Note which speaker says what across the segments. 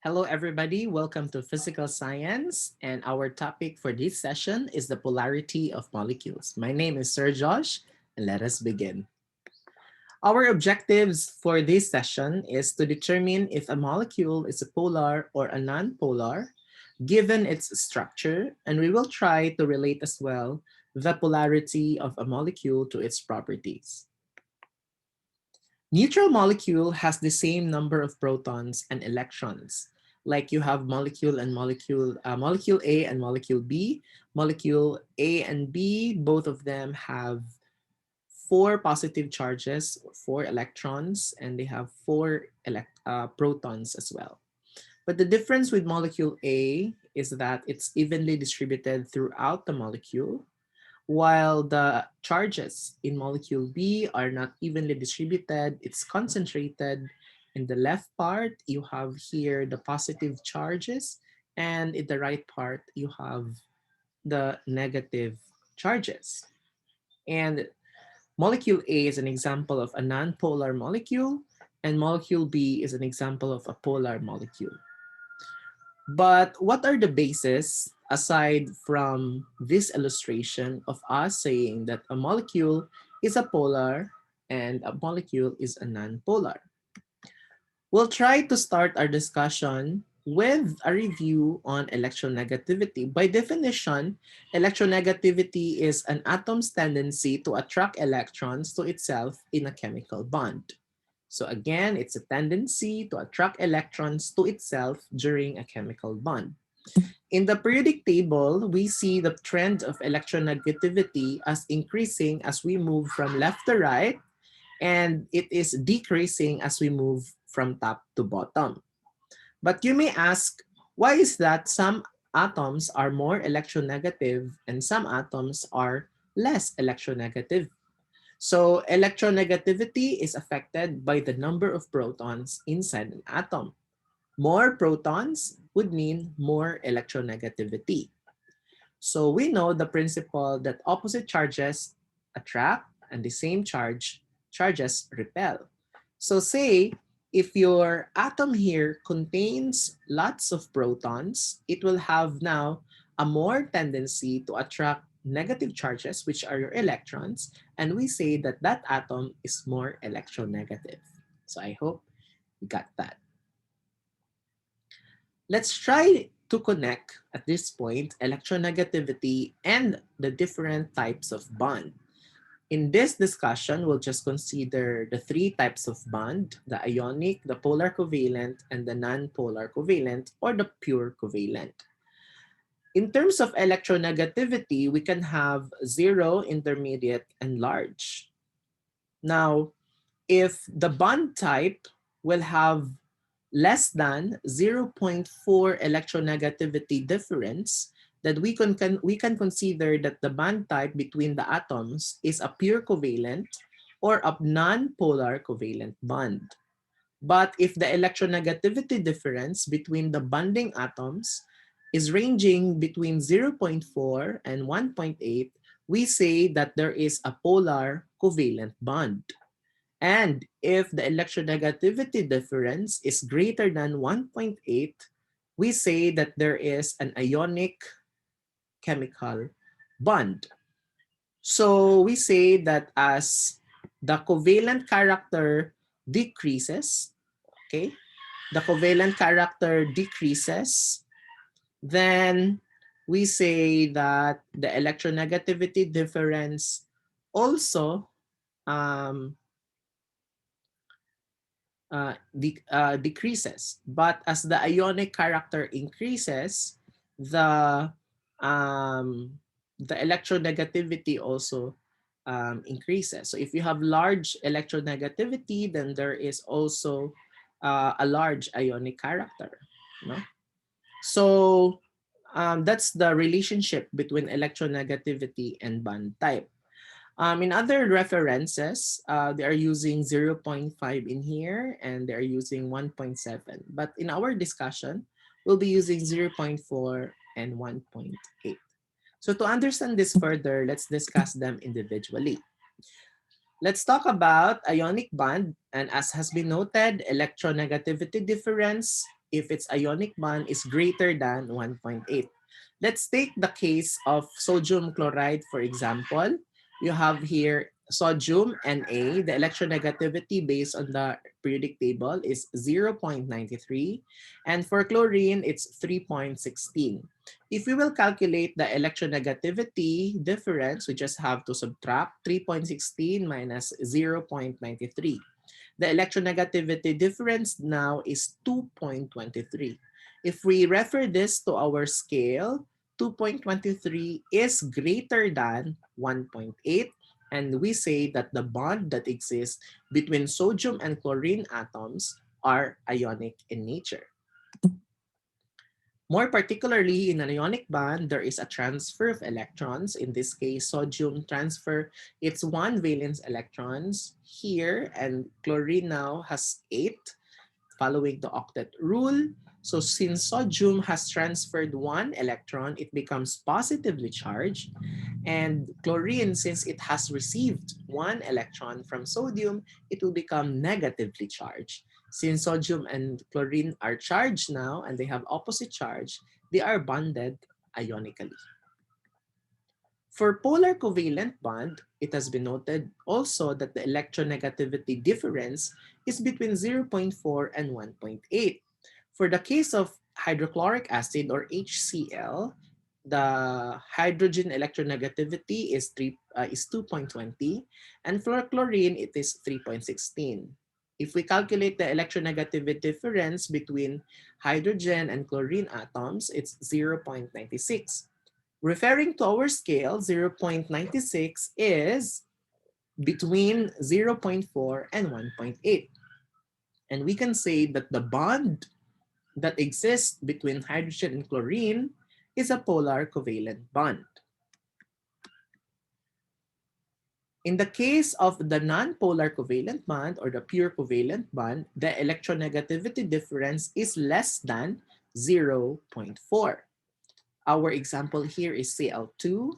Speaker 1: Hello, everybody. Welcome to Physical Science. And our topic for this session is the polarity of molecules. My name is Sir Josh, and let us begin. Our objectives for this session is to determine if a molecule is a polar or a non-polar, given its structure, and we will try to relate as well the polarity of a molecule to its properties. Neutral molecule has the same number of protons and electrons. Like you have molecule and molecule A and molecule B. Molecule A and B, both of them have four positive charges, four electrons, and they have four protons as well. But the difference with molecule A is that it's evenly distributed throughout the molecule, while the charges in molecule B are not evenly distributed. It's concentrated. In the left part, you have here the positive charges, and in the right part, you have the negative charges. And molecule A is an example of a nonpolar molecule, and molecule B is an example of a polar molecule. But what are the bases aside from this illustration of us saying that a molecule is a polar and a molecule is a nonpolar? We'll try to start our discussion with a review on electronegativity. By definition, electronegativity is an atom's tendency to attract electrons to itself in a chemical bond. So again, it's a tendency to attract electrons to itself during a chemical bond. In the periodic table, we see the trend of electronegativity as increasing as we move from left to right, and it is decreasing as we move from top to bottom. But you may ask, why is that some atoms are more electronegative and some atoms are less electronegative? So electronegativity is affected by the number of protons inside an atom. More protons would mean more electronegativity. So we know the principle that opposite charges attract and the same charges repel. So say if your atom here contains lots of protons, it will have now a more tendency to attract negative charges, which are your electrons, and we say that that atom is more electronegative. So I hope you got that. Let's try to connect at this point electronegativity and the different types of bond. In this discussion, we'll just consider the three types of bond: the ionic, the polar covalent, and the non-polar covalent, or the pure covalent. In terms of electronegativity, we can have zero, intermediate, and large. Now, if the bond type will have less than zero point 0.4 electronegativity difference, that we can consider that the bond type between the atoms is a pure covalent or a non-polar covalent bond. But if the electronegativity difference between the bonding atoms is ranging between zero point 0.4 and 1.8, we say that there is a polar covalent bond. And if the electronegativity difference is greater than 1.8, we say that there is an ionic chemical bond. So we say that as the covalent character decreases, okay, the covalent character decreases, then we say that the electronegativity difference also um, decreases. But as the ionic character increases, the the electronegativity also increases. So if you have large electronegativity, then there is also a large ionic character. No? So that's the relationship between electronegativity and bond type. In other references, they are using zero point 0.5 in here and they're using 1.7. But in our discussion, we'll be using zero point 0.4 and 1.8. So to understand this further, let's discuss them individually. Let's talk about ionic bond. And as has been noted, electronegativity difference if its ionic bond is greater than 1.8. Let's take the case of sodium chloride, for example. You have here sodium Na. The electronegativity based on the periodic table is 0.93. And for chlorine, it's 3.16. If we will calculate the electronegativity difference, we just have to subtract 3.16 minus 0.93. The electronegativity difference now is 2.23. If we refer this to our scale, 2.23 is greater than 1.8, and we say that the bond that exists between sodium and chlorine atoms are ionic in nature. More particularly, in an ionic bond, there is a transfer of electrons. In this case, sodium transfer its 1 valence electrons here, and chlorine now has 8, following the octet rule. So since sodium has transferred 1 electron, it becomes positively charged. And chlorine, since it has received 1 electron from sodium, it will become negatively charged. Since sodium and chlorine are charged now and they have opposite charge, they are bonded ionically. For polar covalent bond, it has been noted also that the electronegativity difference is between 0.4 and 1.8. For the case of hydrochloric acid or HCl, the hydrogen electronegativity is 2.20, and for chlorine it is 3.16. If we calculate the electronegativity difference between hydrogen and chlorine atoms, it's 0.96. Referring to our scale, 0.96 is between 0.4 and 1.8. And we can say that the bond that exists between hydrogen and chlorine is a polar covalent bond. In the case of the non-polar covalent bond or the pure covalent bond, the electronegativity difference is less than 0.4. Our example here is Cl2.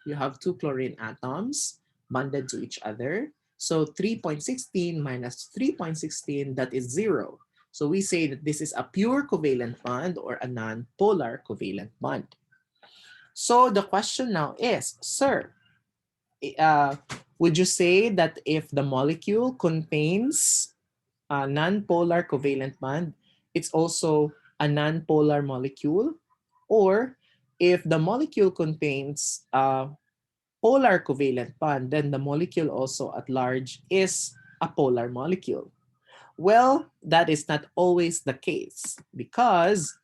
Speaker 1: You have 2 chlorine atoms bonded to each other. So 3.16 minus 3.16, that is 0. So we say that this is a pure covalent bond or a non-polar covalent bond. So the question now is, sir, would you say that if the molecule contains a non-polar covalent bond, it's also a non-polar molecule? Or if the molecule contains a polar covalent bond, then the molecule also at large is a polar molecule. Well, that is not always the case because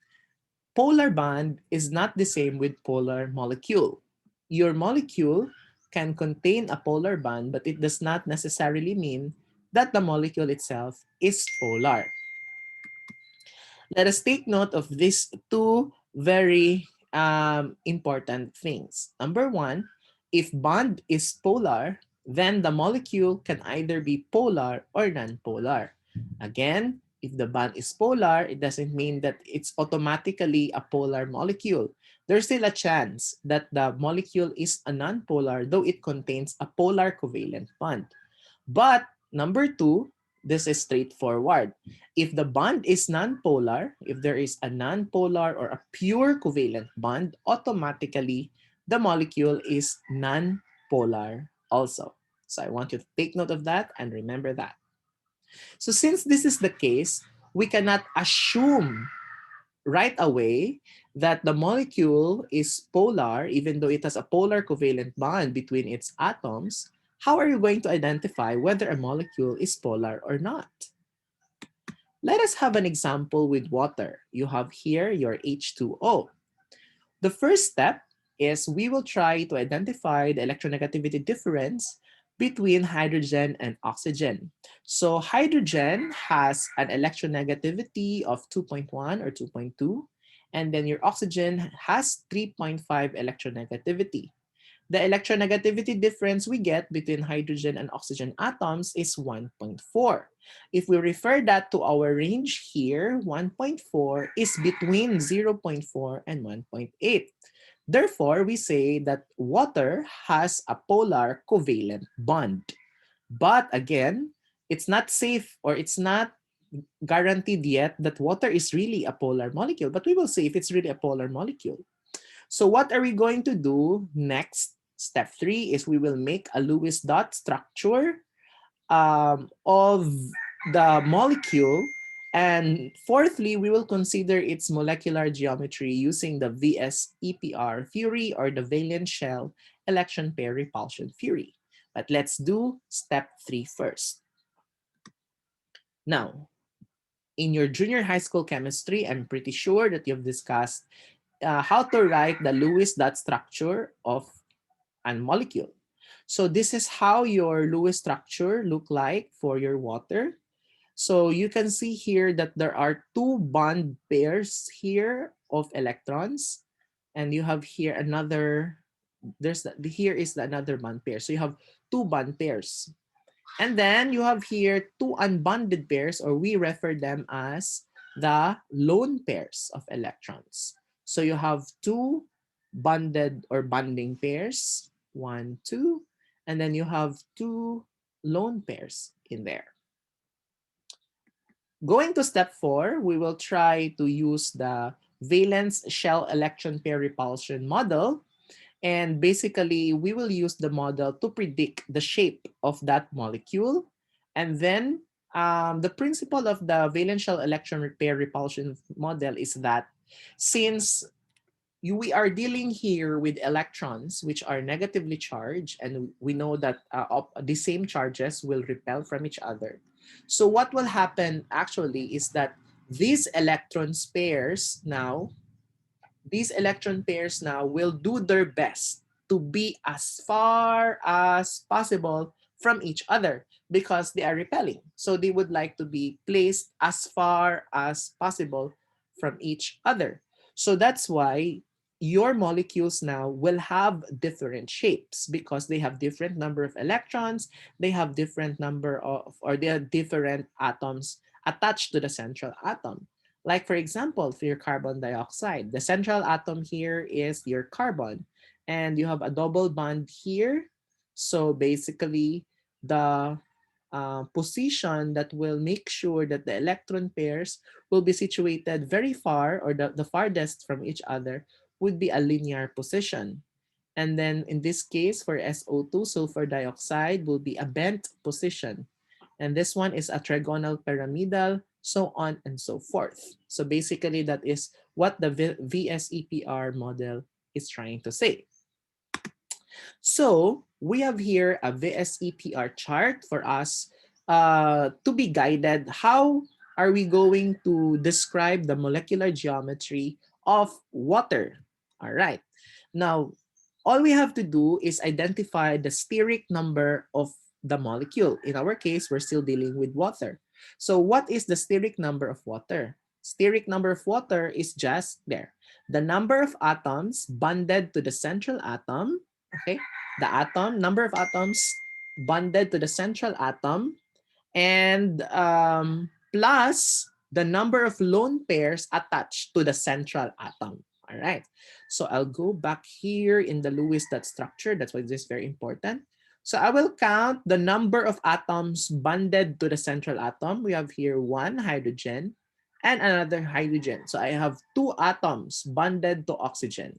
Speaker 1: polar bond is not the same with polar molecule. Your molecule can contain a polar bond, but it does not necessarily mean that the molecule itself is polar. Let us take note of these two very important things. Number one, if bond is polar, then the molecule can either be polar or non-polar. Again, if the bond is polar, it doesn't mean that it's automatically a polar molecule. There's still a chance that the molecule is a non-polar, though it contains a polar covalent bond. But number two, this is straightforward. If the bond is non-polar, if there is a non-polar or a pure covalent bond, automatically the molecule is non-polar also. So I want you to take note of that and remember that. So since this is the case, we cannot assume right away that the molecule is polar even though it has a polar covalent bond between its atoms. How are you going to identify whether a molecule is polar or not? Let us have an example with water. You have here your H2O. The first step is we will try to identify the electronegativity difference between hydrogen and oxygen. So hydrogen has an electronegativity of 2.1 or 2.2, and then your oxygen has 3.5 electronegativity. The electronegativity difference we get between hydrogen and oxygen atoms is 1.4. If we refer that to our range here, 1.4 is between 0.4 and 1.8. Therefore, we say that water has a polar covalent bond. But again, it's not safe or it's not guaranteed yet that water is really a polar molecule, but we will see if it's really a polar molecule. So what are we going to do next? Step 3 is we will make a Lewis dot structure of the molecule. And fourthly, we will consider its molecular geometry using the VSEPR theory, or the valence shell election pair repulsion theory. But let's do step 3 first. Now, in your junior high school chemistry, I'm pretty sure that you've discussed how to write the Lewis dot structure of a molecule. So this is how your Lewis structure look like for your water. So you can see here that there are two bond pairs here of electrons, and you have here another, here is another bond pair. So you have two bond pairs. And then you have here two unbonded pairs, or we refer them as the lone pairs of electrons. So you have two bonded or bonding pairs, 1, 2, and then you have two lone pairs in there. Going to step 4, we will try to use the valence shell electron pair repulsion model. And basically, we will use the model to predict the shape of that molecule. And then the principle of the valence shell electron pair repulsion model is that since we are dealing here with electrons which are negatively charged, and we know that the same charges will repel from each other. So what will happen actually is that these electron pairs now, will do their best to be as far as possible from each other because they are repelling. So they would like to be placed as far as possible from each other. So that's why your molecules now will have different shapes because they have different number of electrons, they have different number of, or they have different atoms attached to the central atom. Like for example, for your carbon dioxide, the central atom here is your carbon, and you have a double bond here. So basically, the position that will make sure that the electron pairs will be situated very far, or the farthest from each other would be a linear position. And then in this case, for SO2, sulfur dioxide will be a bent position. And this one is a trigonal pyramidal, so on and so forth. So basically, that is what the VSEPR model is trying to say. So we have here a VSEPR chart for us to be guided. How are we going to describe the molecular geometry of water? All right. Now, all we have to do is identify the steric number of the molecule. In our case, we're still dealing with water. So what is the steric number of water? Steric number of water is just there. The number of atoms bonded to the central atom, okay? The number of atoms bonded to the central atom, and plus the number of lone pairs attached to the central atom. All right. So I'll go back here in the Lewis dot structure. That's why this is very important. So I will count the number of atoms bonded to the central atom. We have here one hydrogen and another hydrogen. So I have two atoms bonded to oxygen,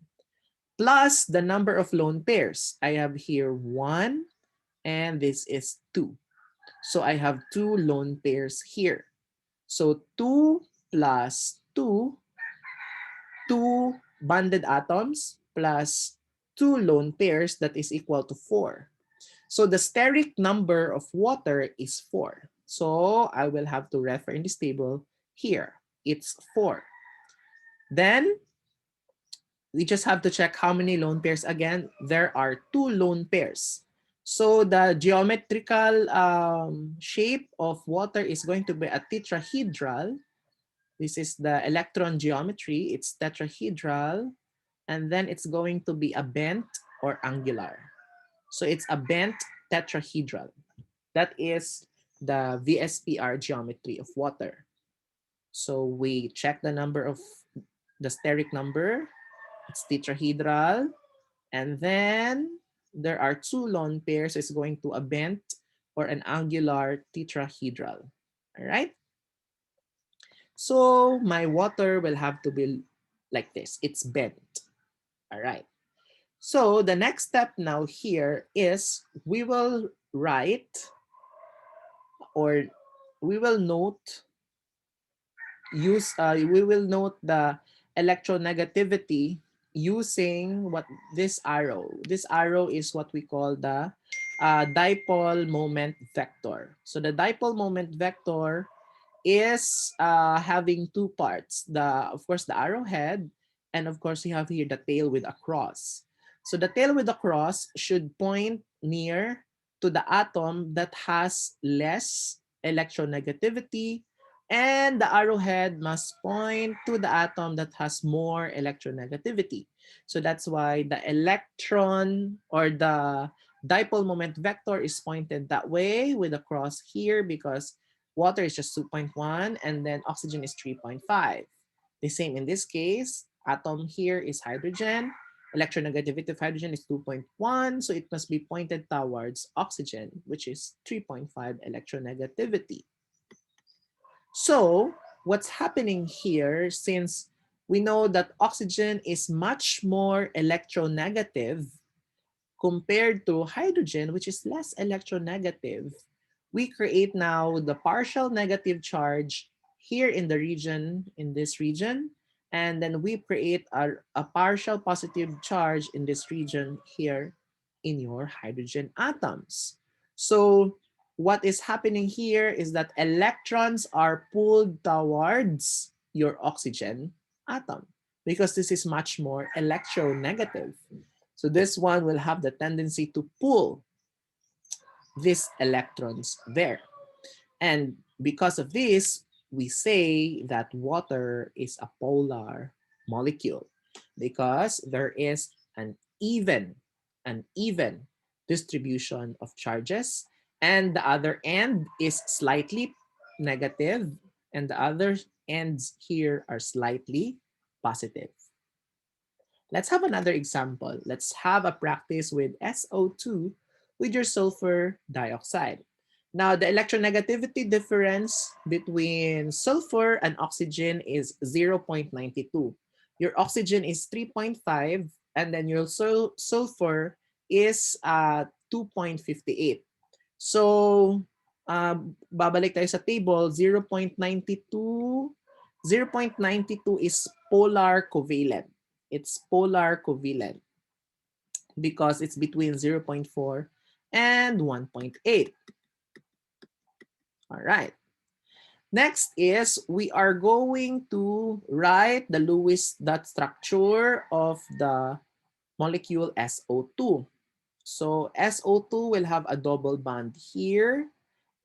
Speaker 1: plus the number of lone pairs. I have here one, and this is two. So I have two lone pairs here. So 2 plus 2, 2 bonded atoms plus 2 lone pairs, that is equal to 4. So the steric number of water is 4. So I will have to refer in this table here. It's 4. Then we just have to check how many lone pairs. Again, there are 2 lone pairs. So the geometrical shape of water is going to be a tetrahedral. This is the electron geometry. It's tetrahedral. And then it's going to be a bent or angular. So it's a bent tetrahedral. That is the VSPR geometry of water. So we check the number of the steric number. It's tetrahedral. And then there are 2 lone pairs. So it's going to a bent or an angular tetrahedral. All right. So my water will have to be like this. It's bent. All right. So the next step now here is we will write, or we will note we will note the electronegativity using what this arrow. This arrow is what we call the dipole moment vector. So the dipole moment vector is having two parts. Of course, the arrowhead, and of course, you have here the tail with a cross. So the tail with a cross should point near to the atom that has less electronegativity, and the arrowhead must point to the atom that has more electronegativity. So that's why the electron, or the dipole moment vector, is pointed that way with a cross here, because water is just 2.1 and then oxygen is 3.5. The same in this case, atom here is hydrogen. Electronegativity of hydrogen is 2.1, so it must be pointed towards oxygen, which is 3.5 electronegativity. So what's happening here, since we know that oxygen is much more electronegative compared to hydrogen, which is less electronegative, we create now the partial negative charge here in the region, in this region, and then we create a partial positive charge in this region here in your hydrogen atoms. So what is happening here is that electrons are pulled towards your oxygen atom because this is much more electronegative. So this one will have the tendency to pull these electrons there. And because of this, we say that water is a polar molecule because there is an even distribution of charges, and the other end is slightly negative and the other ends here are slightly positive. Let's have another example. Let's have a practice with SO2 with your sulfur dioxide. Now, the electronegativity difference between sulfur and oxygen is 0.92. Your oxygen is 3.5 and then your sulfur is 2.58. So, babalik tayo sa table, 0.92. 0.92 is polar covalent. It's polar covalent because it's between 0.4 and 1.8. All right. Next is we are going to write the Lewis dot structure of the molecule SO2. So SO2 will have a double bond here,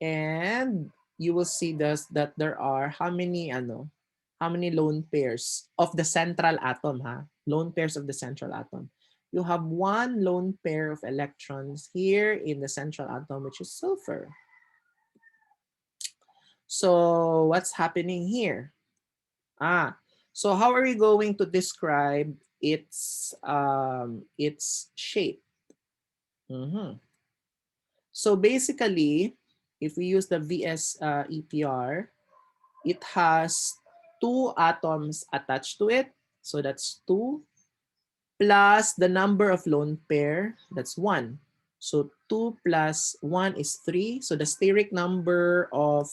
Speaker 1: and you will see this that there are how many lone pairs of the central atom, lone pairs of the central atom. You have one lone pair of electrons here in the central atom, which is sulfur. So what's happening here? So how are we going to describe its shape? So basically, if we use the VS EPR, it has two atoms attached to it. So that's 2 plus the number of lone pair, that's 1. So 2 plus 1 is 3. So the steric number of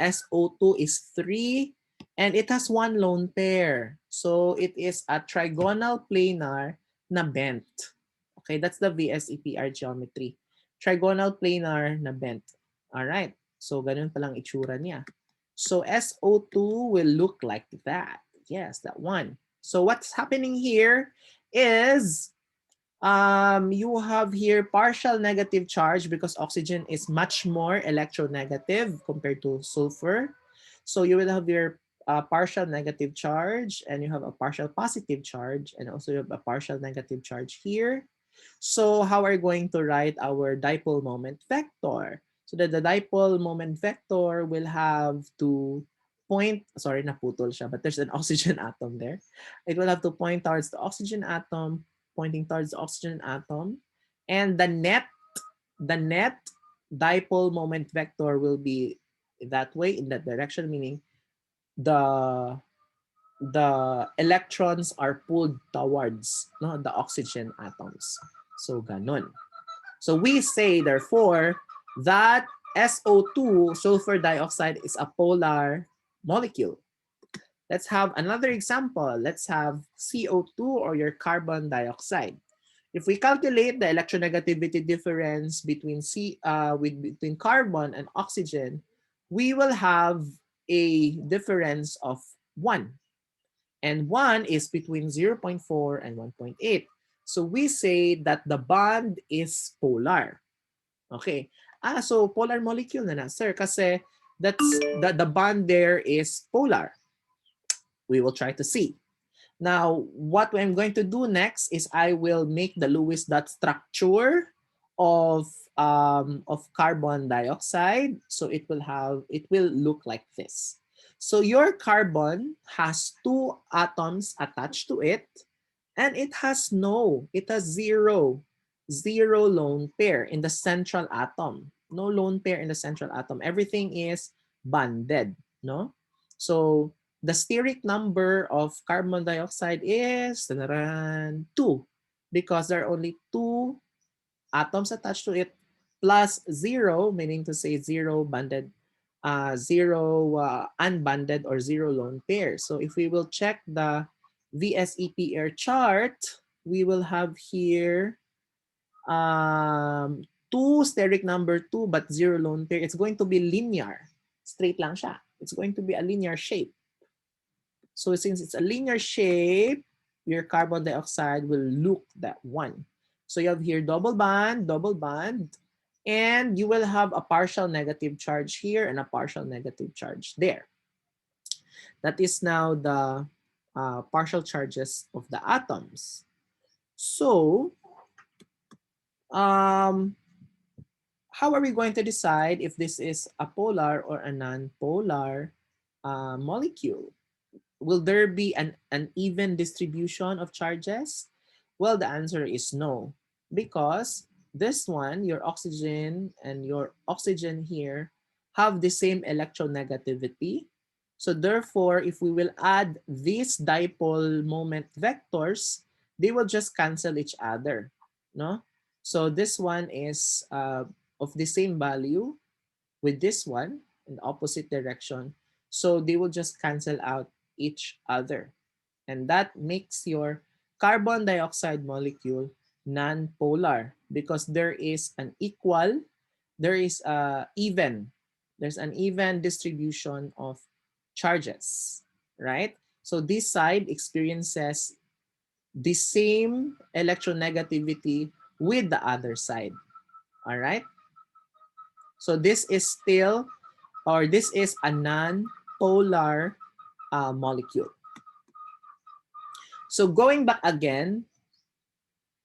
Speaker 1: SO2 is 3, and it has one lone pair. So it is a trigonal planar na bent. Okay, that's the VSEPR geometry. Trigonal planar na bent. All right. So ganun palang itsura niya. So SO2 will look like that. Yes, that one. So what's happening here is you have here partial negative charge because oxygen is much more electronegative compared to sulfur. So you will have your partial negative charge, and you have a partial positive charge, and also you have a partial negative charge here. So how are we going to write our dipole moment vector? So that the dipole moment vector will have to point, sorry, naputol siya, but there's an oxygen atom there. It will have to point towards the oxygen atom, pointing towards the oxygen atom, and the net dipole moment vector will be that way, in that direction, meaning the electrons are pulled towards, no, the oxygen atoms. So ganon. So we say therefore that SO2, sulfur dioxide, is a polar molecule. Let's have another example. Let's have CO2, or your carbon dioxide. If we calculate the electronegativity difference between between carbon and oxygen, we will have a difference of 1. And 1 is between 0.4 and 1.8. So we say that the bond is polar. Okay. So polar molecule na sir, kasi that's the bond there is polar. We will try to see. Now, what I'm going to do next is I will make the Lewis dot structure of carbon dioxide. So it will look like this. So your carbon has 2 atoms attached to it, and it has zero lone pair in the central atom. No lone pair in the central atom. Everything is bonded, no? So the steric number of carbon dioxide is 2, because there are only 2 atoms attached to it, plus 0, meaning to say 0 bonded, 0 unbonded, or 0 lone pair. So if we will check the VSEPR chart, we will have here 2 steric number 2 but 0 lone pair. It's going to be linear. Straight lang siya. It's going to be a linear shape. So since it's a linear shape, your carbon dioxide will look that one. So you have here double bond, and you will have a partial negative charge here and a partial negative charge there. That is now the partial charges of the atoms. So how are we going to decide if this is a polar or a non-polar molecule? Will there be an even distribution of charges? Well, the answer is no, because this one, your oxygen and your oxygen here, have the same electronegativity. So therefore, if we will add these dipole moment vectors, they will just cancel each other, no? So this one is of the same value with this one in the opposite direction. So they will just cancel out each other. And that makes your carbon dioxide molecule non-polar, because there is an there's an even distribution of charges, right? So this side experiences the same electronegativity with the other side, all right? So this is still, or this is a non-polar molecule. So going back again,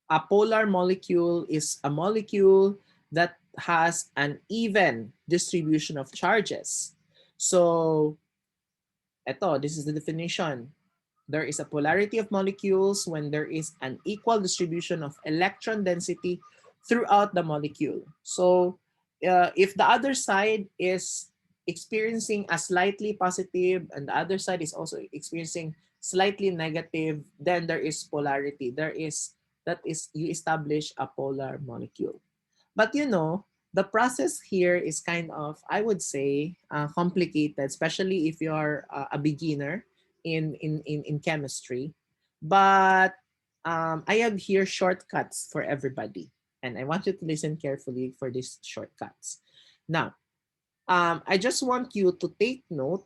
Speaker 1: a polar molecule is a molecule that has an even distribution of charges. So this is the definition. There is a polarity of molecules when there is an equal distribution of electron density throughout the molecule. So if the other side is experiencing a slightly positive and the other side is also experiencing slightly negative, then there is polarity. You establish a polar molecule. But the process here is kind of, I would say, complicated, especially if you're a beginner in chemistry. But I have here shortcuts for everybody. And I want you to listen carefully for these shortcuts. Now, I just want you to take note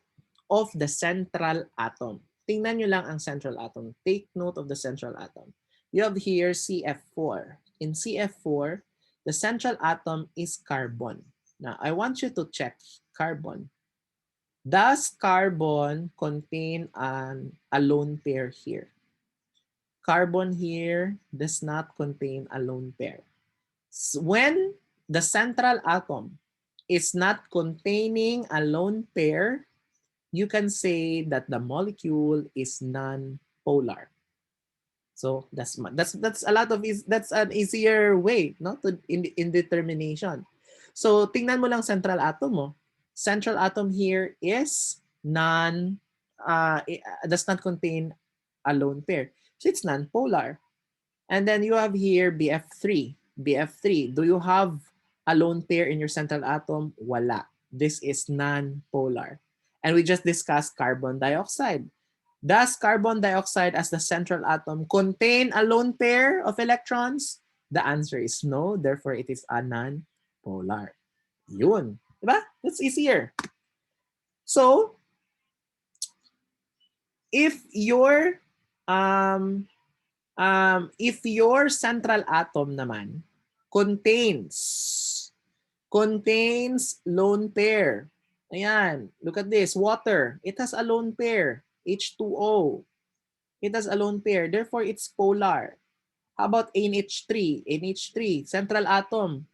Speaker 1: of the central atom. Tingnan nyo lang ang central atom. Take note of the central atom. You have here CF4. In CF4, the central atom is carbon. Now, I want you to check carbon. Does carbon contain a lone pair here? Carbon here does not contain a lone pair. When the central atom is not containing a lone pair, you can say that the molecule is non-polar. So that's a lot of that's an easier way, not to in determination. So, tingnan mo lang central atom mo. Central atom here is does not contain a lone pair. So, it's non-polar. And then you have here BF3. BF3, do you have a lone pair in your central atom? Wala. This is non-polar. And we just discussed carbon dioxide. Does carbon dioxide as the central atom contain a lone pair of electrons? The answer is no. Therefore, it is a non-polar. Yun. Diba? That's easier. So, if your central atom naman contains lone pair. Ayan, look at this, water. It has a lone pair, H2O. It has a lone pair, therefore it's polar. How about NH3? NH3, central atom,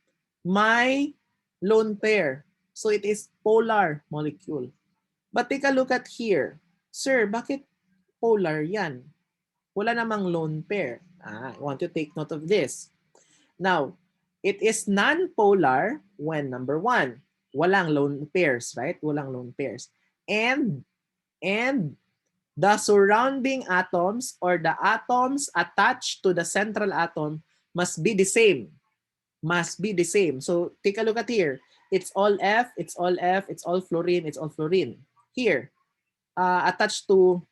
Speaker 1: may lone pair. So it is polar molecule. But take a look at here. Sir, bakit polar yan? Wala namang lone pair. I want to take note of this. Now, it is non-polar when number one, walang lone pairs, right? Walang lone pairs. And the surrounding atoms or the atoms attached to the central atom must be the same. Must be the same. So take a look at here. It's all F, it's all F, it's all fluorine, it's all fluorine. Here, attached to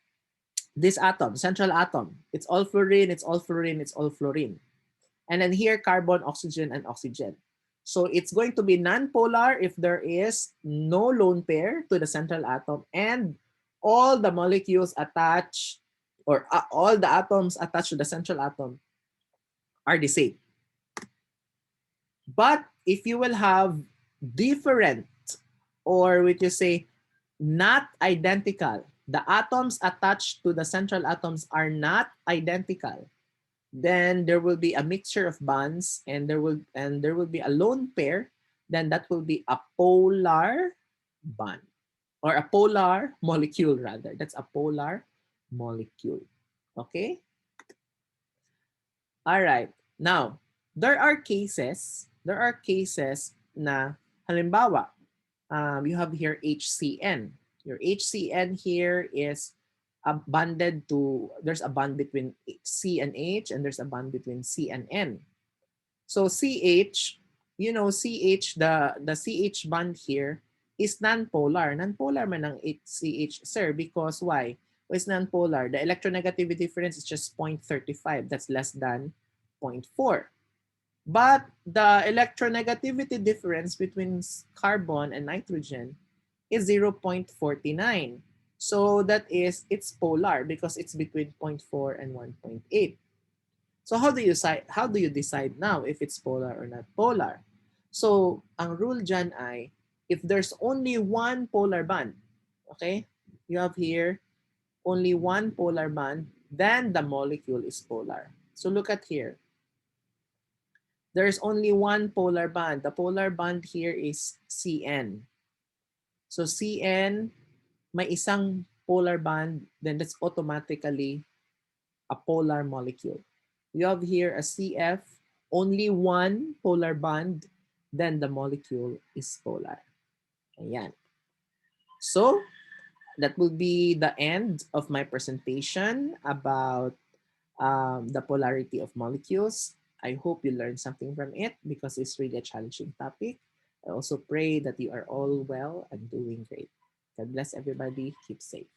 Speaker 1: this atom, central atom, it's all fluorine, it's all fluorine, it's all fluorine. And then here, carbon, oxygen, and oxygen. So it's going to be non-polar if there is no lone pair to the central atom and all the molecules attached or all the atoms attached to the central atom are the same. But if you will have different, or would you say not identical, the atoms attached to the central atoms are not identical, then there will be a mixture of bonds and there will be a lone pair, then that will be a polar bond or a polar molecule rather. That's a polar molecule. Okay? All right. Now, there are cases na halimbawa, you have here HCN. Your HCN here is bonded to, there's a bond between C and H and there's a bond between C and N. So CH, you know, CH, the CH bond here is non-polar. Non-polar man ang CH, sir, because why? Well, it's non-polar. The electronegativity difference is just 0.35. That's less than 0.4. But the electronegativity difference between carbon and nitrogen is 0.49. So that is, it's polar because it's between 0.4 and 1.8. So how do you decide now if it's polar or not polar? So ang rule dyan ay, if there's only one polar bond, okay? You have here only one polar bond, then the molecule is polar. So look at here. There's only one polar bond. The polar bond here is CN. So CN, may isang polar bond, then that's automatically a polar molecule. You have here a CF, only one polar bond, then the molecule is polar. Ayan. So, that will be the end of my presentation about the polarity of molecules. I hope you learned something from it because it's really a challenging topic. I also pray that you are all well and doing great. God bless everybody. Keep safe.